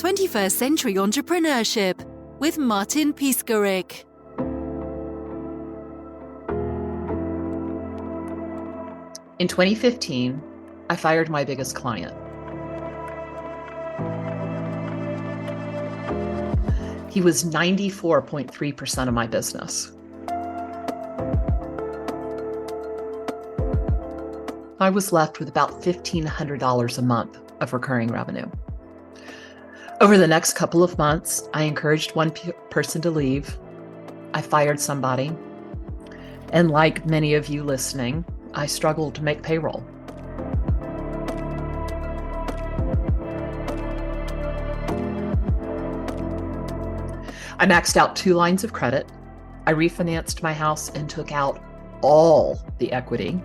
21st Century Entrepreneurship with Martin Piskarik. In 2015, I fired my biggest client. He was 94.3% of my business. I was left with about $1,500 a month of recurring revenue. Over the next couple of months, I encouraged one person to leave. I fired somebody. And like many of you listening, I struggled to make payroll. I maxed out 2 lines of credit. I refinanced my house and took out all the equity.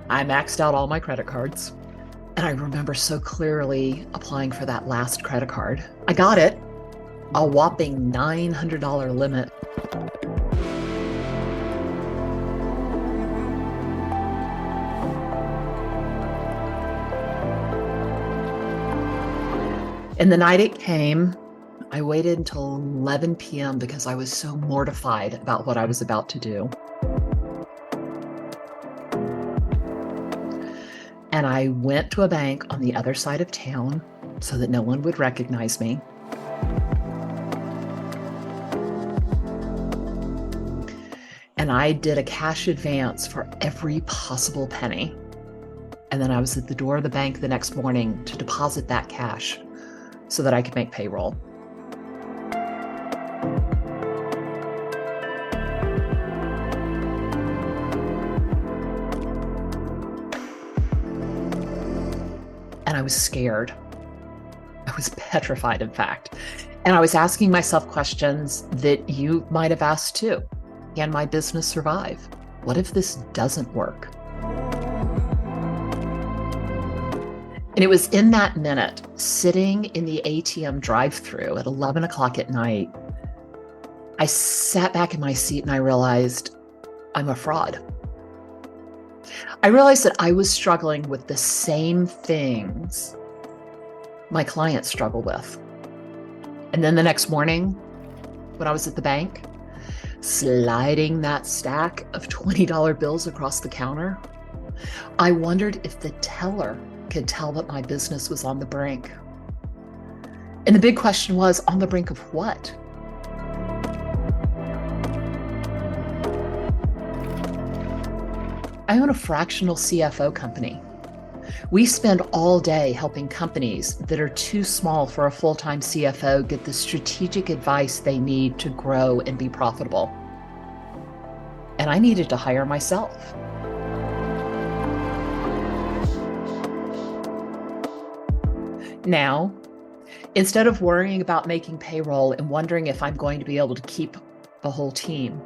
I maxed out all my credit cards. And I remember so clearly applying for that last credit card. I got it, a whopping $900 limit. And the night it came, I waited until 11 p.m. because I was so mortified about what I was about to do. And I went to a bank on the other side of town so that no one would recognize me. And I did a cash advance for every possible penny. And then I was at the door of the bank the next morning to deposit that cash so that I could make payroll. And I was scared. I was petrified, in fact. And I was asking myself questions that you might have asked too. Can my business survive? What if this doesn't work? And it was in that minute, sitting in the ATM drive-thru at 11 o'clock at night, I sat back in my seat and I realized I'm a fraud. I realized that I was struggling with the same things my clients struggle with. And then the next morning, when I was at the bank, sliding that stack of $20 bills across the counter, I wondered if the teller could tell that my business was on the brink. And the big question was, on the brink of what? I own a fractional CFO company. We spend all day helping companies that are too small for a full-time CFO get the strategic advice they need to grow and be profitable. And I needed to hire myself. Now, instead of worrying about making payroll and wondering if I'm going to be able to keep the whole team,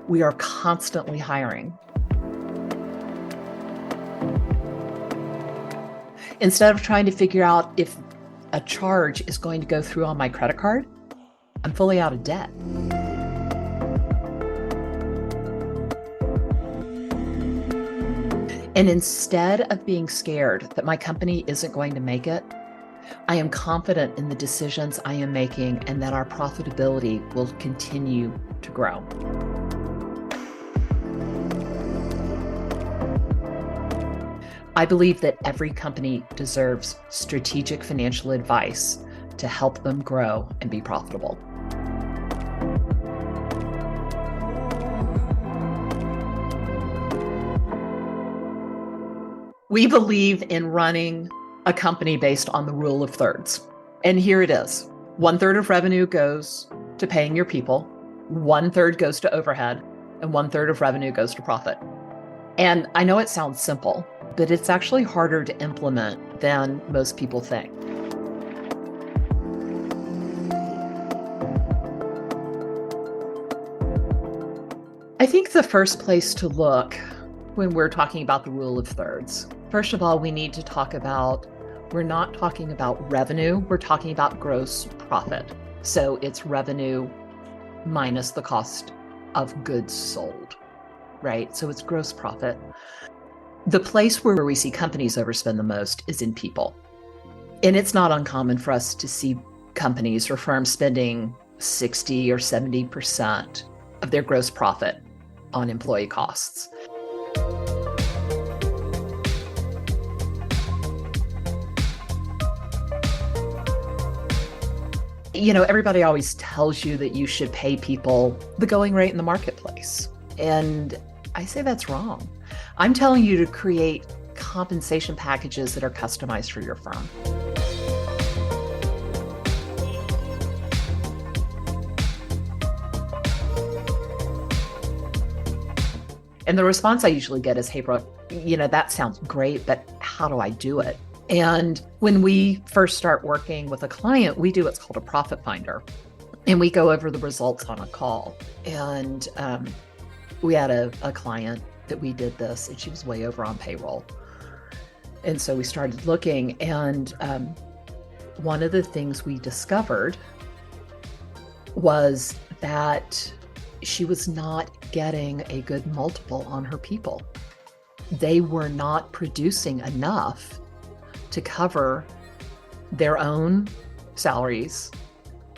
we are constantly hiring. Instead of trying to figure out if a charge is going to go through on my credit card, I'm fully out of debt. And instead of being scared that my company isn't going to make it, I am confident in the decisions I am making and that our profitability will continue to grow. I believe that every company deserves strategic financial advice to help them grow and be profitable. We believe in running a company based on the rule of thirds. And here it is. 1/3 of revenue goes to paying your people, 1/3 goes to overhead, and 1/3 of revenue goes to profit. And I know it sounds simple, but it's actually harder to implement than most people think. I think the first place to look when we're talking about the rule of thirds, first of all, we need to talk about, we're not talking about revenue, we're talking about gross profit. So it's revenue minus the cost of goods sold, right? So it's gross profit. The place where we see companies overspend the most is in people. And it's not uncommon for us to see companies or firms spending 60 or 70% of their gross profit on employee costs. Everybody always tells you that you should pay people the going rate in the marketplace. And I say that's wrong. I'm telling you to create compensation packages that are customized for your firm. And the response I usually get is, hey, Brooke, that sounds great, but how do I do it? And when we first start working with a client, we do what's called a profit finder. And we go over the results on a call. And we had a client that we did this, and she was way over on payroll. And so we started looking, and one of the things we discovered was that she was not getting a good multiple on her people. They were not producing enough to cover their own salaries,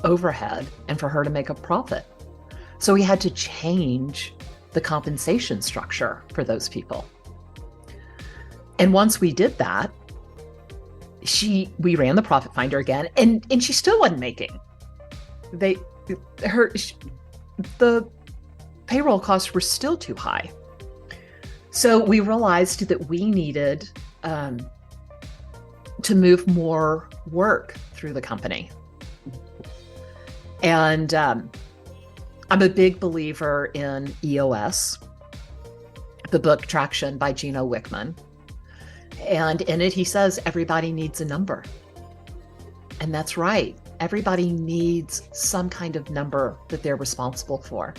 overhead, and for her to make a profit. So we had to change the compensation structure for those people. And once we did that, we ran the profit finder again, and she still wasn't making. The payroll costs were still too high. So we realized that we needed to move more work through the company. And I'm a big believer in EOS, the book Traction by Gino Wickman. And in it, he says, everybody needs a number. And that's right. Everybody needs some kind of number that they're responsible for.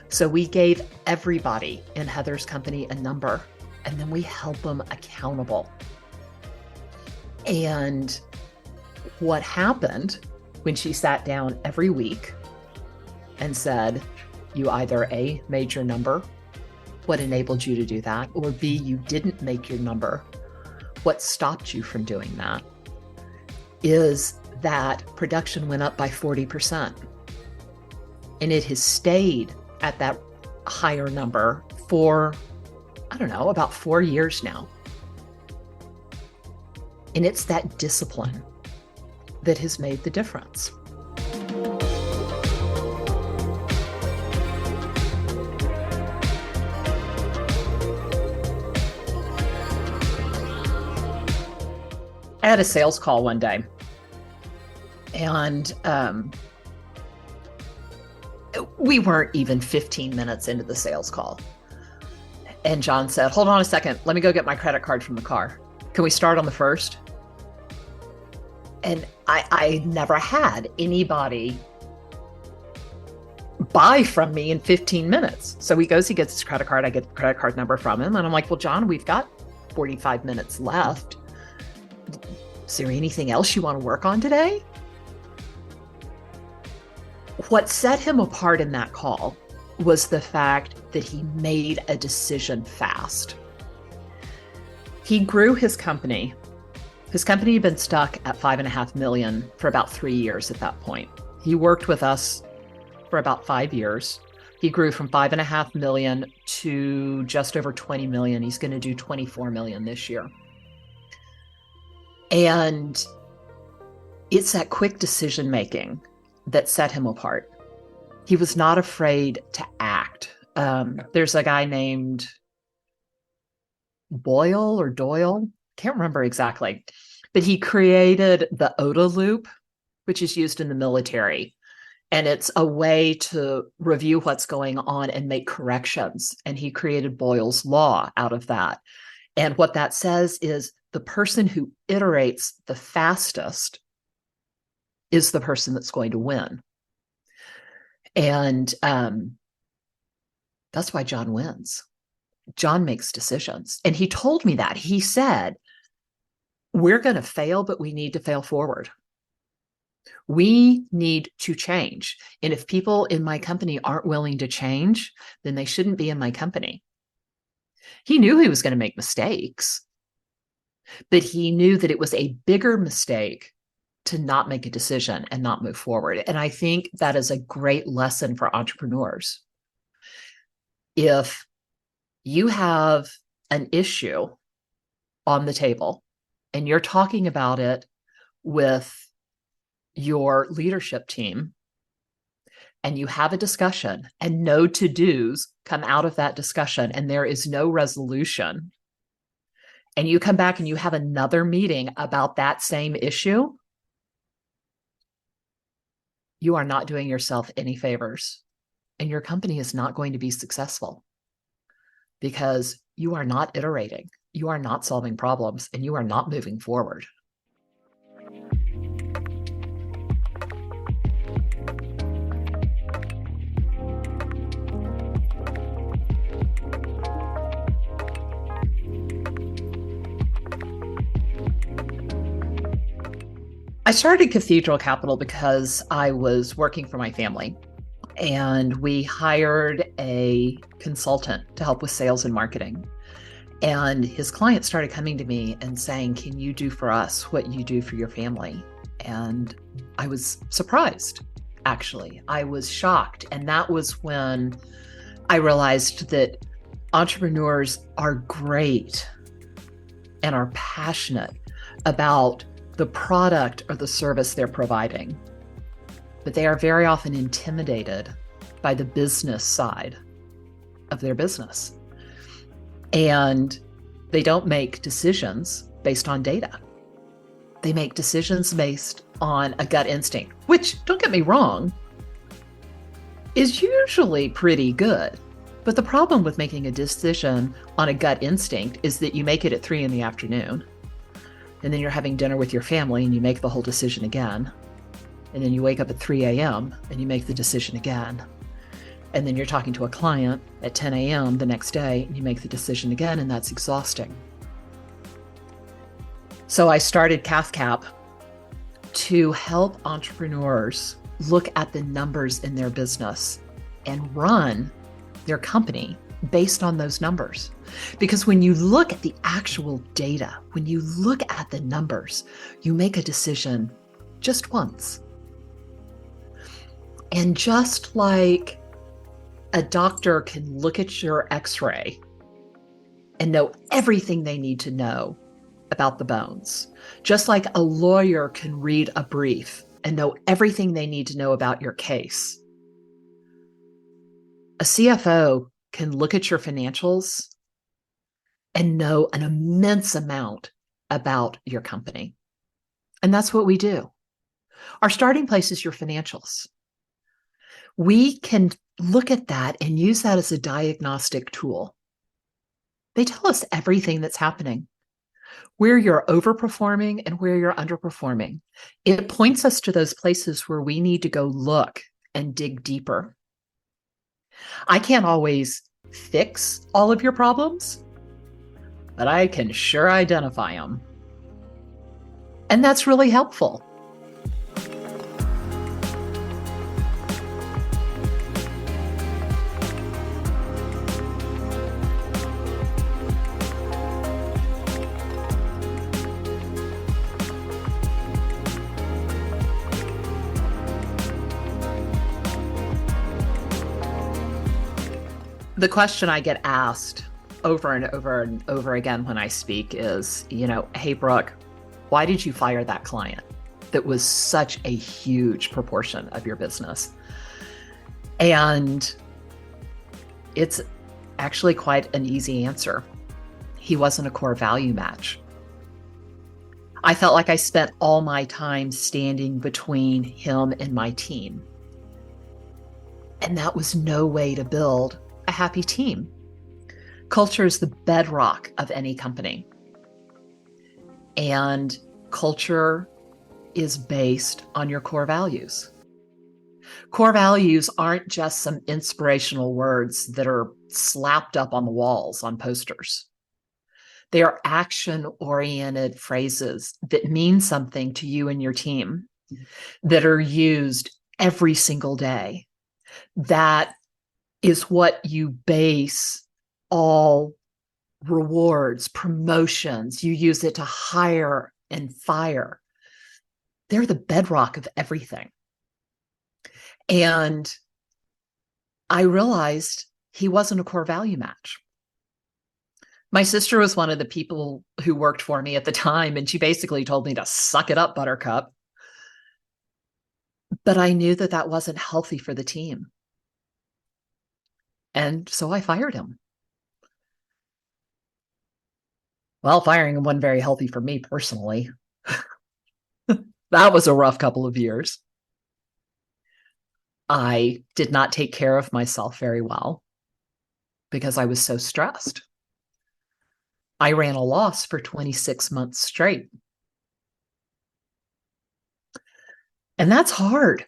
So we gave everybody in Heather's company a number, and then we held them accountable. And what happened when she sat down every week and said, you either A, made your number, what enabled you to do that, or B, you didn't make your number, what stopped you from doing that, is that production went up by 40%. And it has stayed at that higher number for, about 4 years now. And it's that discipline that has made the difference. I had a sales call one day, and we weren't even 15 minutes into the sales call. And John said, hold on a second, let me go get my credit card from the car. Can we start on the first? And I never had anybody buy from me in 15 minutes. So he gets his credit card. I get the credit card number from him. And I'm like, well, John, we've got 45 minutes left. Is there anything else you want to work on today? What set him apart in that call was the fact that he made a decision fast. He grew his company. His company had been stuck at 5.5 million for about 3 years at that point. He worked with us for about 5 years. He grew from 5.5 million to just over 20 million. He's going to do 24 million this year. And it's that quick decision making that set him apart. He was not afraid to act. There's a guy named Doyle, can't remember exactly, but he created the OODA loop, which is used in the military. And it's a way to review what's going on and make corrections. And he created Boyle's Law out of that. And what that says is the person who iterates the fastest is the person that's going to win. And that's why John wins. John makes decisions. And he told me that. He said, we're going to fail, but we need to fail forward. We need to change. And if people in my company aren't willing to change, then they shouldn't be in my company. He knew he was going to make mistakes, but he knew that it was a bigger mistake to not make a decision and not move forward. And I think that is a great lesson for entrepreneurs. If you have an issue on the table and you're talking about it with your leadership team, and you have a discussion and no to-dos come out of that discussion and there is no resolution, and you come back and you have another meeting about that same issue, you are not doing yourself any favors, and your company is not going to be successful because you are not iterating, you are not solving problems, and you are not moving forward. I started Cathedral Capital because I was working for my family, and we hired a consultant to help with sales and marketing. And his clients started coming to me and saying, "Can you do for us what you do for your family?" And I was surprised, actually. I was shocked. And that was when I realized that entrepreneurs are great and are passionate about the product or the service they're providing, but they are very often intimidated by the business side of their business. And they don't make decisions based on data. They make decisions based on a gut instinct, which, don't get me wrong, is usually pretty good. But the problem with making a decision on a gut instinct is that you make it at 3 p.m, and then you're having dinner with your family and you make the whole decision again. And then you wake up at 3 a.m. and you make the decision again. And then you're talking to a client at 10 a.m. the next day and you make the decision again, and that's exhausting. So I started CathCap to help entrepreneurs look at the numbers in their business and run their company based on those numbers. Because when you look at the actual data, when you look at the numbers, you make a decision just once. And just like a doctor can look at your x-ray and know everything they need to know about the bones, just like a lawyer can read a brief and know everything they need to know about your case, a CFO can look at your financials and know an immense amount about your company. And that's what we do. Our starting place is your financials. We can look at that and use that as a diagnostic tool. They tell us everything that's happening, where you're overperforming and where you're underperforming. It points us to those places where we need to go look and dig deeper. I can't always fix all of your problems, but I can sure identify them. And that's really helpful. The question I get asked over and over and over again when I speak is, "Hey, Brooke, why did you fire that client that was such a huge proportion of your business?" And it's actually quite an easy answer. He wasn't a core value match. I felt like I spent all my time standing between him and my team. And that was no way to build a happy team. Culture is the bedrock of any company. And culture is based on your core values. Core values aren't just some inspirational words that are slapped up on the walls on posters. They are action-oriented phrases that mean something to you and your team, that are used every single day. That is what you base all rewards, promotions. You use it to hire and fire. They're the bedrock of everything. And I realized he wasn't a core value match. My sister was one of the people who worked for me at the time, and she basically told me to suck it up, Buttercup. But I knew that that wasn't healthy for the team. And so I fired him. Well, firing him wasn't very healthy for me personally. That was a rough couple of years. I did not take care of myself very well because I was so stressed. I ran a loss for 26 months straight. And that's hard.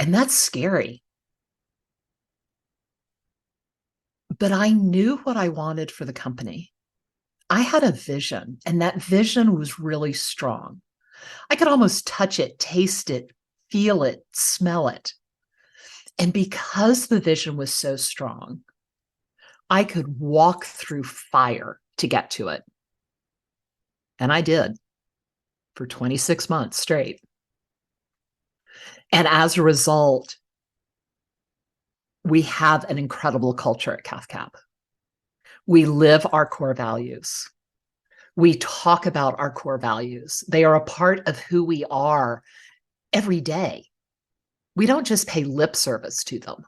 And that's scary. But I knew what I wanted for the company. I had a vision, and that vision was really strong. I could almost touch it, taste it, feel it, smell it. And because the vision was so strong, I could walk through fire to get to it. And I did for 26 months straight. And as a result, we have an incredible culture at CathCap. We live our core values. We talk about our core values. They are a part of who we are every day. We don't just pay lip service to them.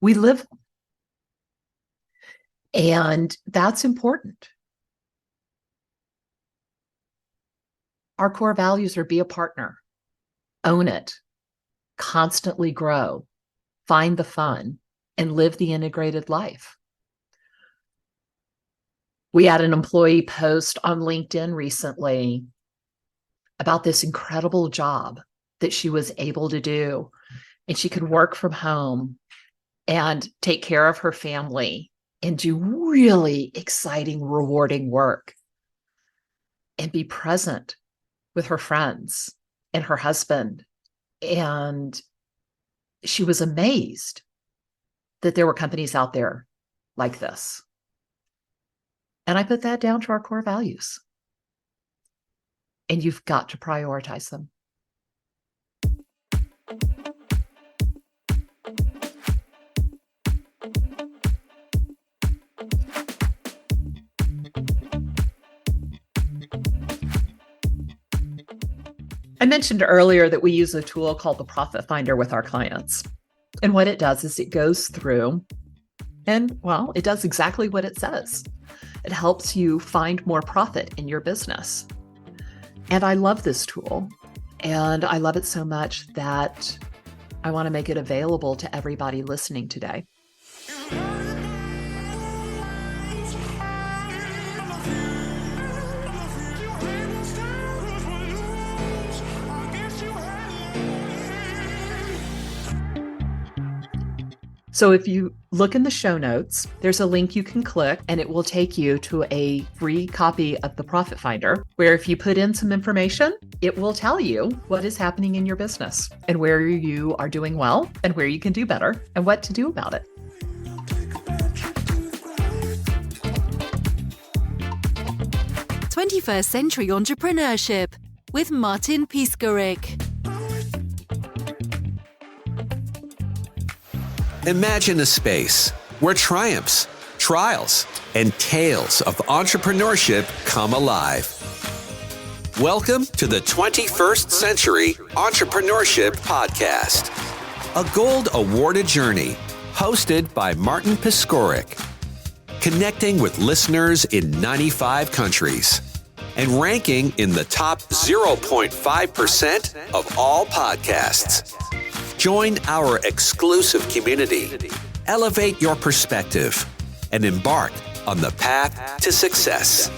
We live them. And that's important. Our core values are be a partner, own it, constantly grow, find the fun, and live the integrated life. We had an employee post on LinkedIn recently about this incredible job that she was able to do. And she could work from home and take care of her family and do really exciting, rewarding work and be present with her friends and her husband. And she was amazed that there were companies out there like this. And I put that down to our core values. And you've got to prioritize them. I mentioned earlier that we use a tool called the Profit Finder with our clients. And what it does is it goes through and, well, it does exactly what it says. It helps you find more profit in your business. And I love this tool. And I love it so much that I want to make it available to everybody listening today. So if you look in the show notes, there's a link you can click and it will take you to a free copy of the Profit Finder, where if you put in some information, it will tell you what is happening in your business and where you are doing well and where you can do better and what to do about it. "21st Century Entrepreneurship" with Martin Piskarik. Imagine a space where triumphs, trials, and tales of entrepreneurship come alive. Welcome to the 21st Century Entrepreneurship Podcast, a gold awarded journey hosted by Martin Piskarik, connecting with listeners in 95 countries and ranking in the top 0.5% of all podcasts. Join our exclusive community, elevate your perspective, and embark on the path to success.